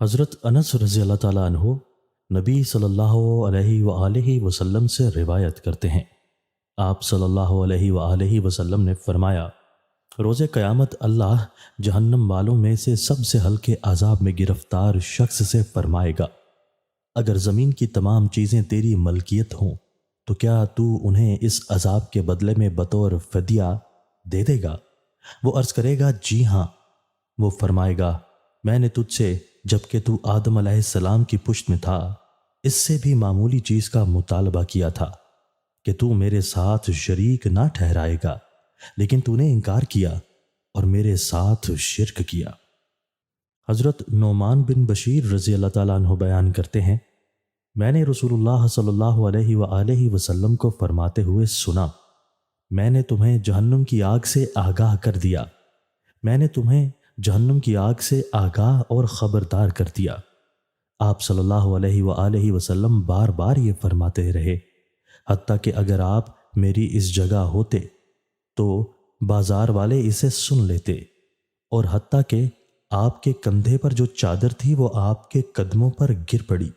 حضرت انس رضی اللہ تعالیٰ عنہ نبی صلی اللہ علیہ وآلہ وسلم سے روایت کرتے ہیں، آپ صلی اللہ علیہ وآلہ وسلم نے فرمایا، روز قیامت اللہ جہنم والوں میں سے سب سے ہلکے عذاب میں گرفتار شخص سے فرمائے گا، اگر زمین کی تمام چیزیں تیری ملکیت ہوں تو کیا تو انہیں اس عذاب کے بدلے میں بطور فدیہ دے دے گا؟ وہ عرض کرے گا جی ہاں۔ وہ فرمائے گا، میں نے تجھ سے جب کہ تو آدم علیہ السلام کی پشت میں تھا اس سے بھی معمولی چیز کا مطالبہ کیا تھا کہ تو میرے ساتھ شریک نہ ٹھہرائے گا، لیکن تو نے انکار کیا اور میرے ساتھ شرک کیا۔ حضرت نعمان بن بشیر رضی اللہ تعالیٰ عنہ بیان کرتے ہیں، میں نے رسول اللہ صلی اللہ علیہ وآلہ وسلم کو فرماتے ہوئے سنا، میں نے تمہیں جہنم کی آگ سے آگاہ کر دیا، میں نے تمہیں جہنم کی آگ سے آگاہ اور خبردار کر دیا۔ آپ صلی اللہ علیہ وآلہ وسلم بار بار یہ فرماتے رہے، حتیٰ کہ اگر آپ میری اس جگہ ہوتے تو بازار والے اسے سن لیتے، اور حتیٰ کہ آپ کے کندھے پر جو چادر تھی وہ آپ کے قدموں پر گر پڑی۔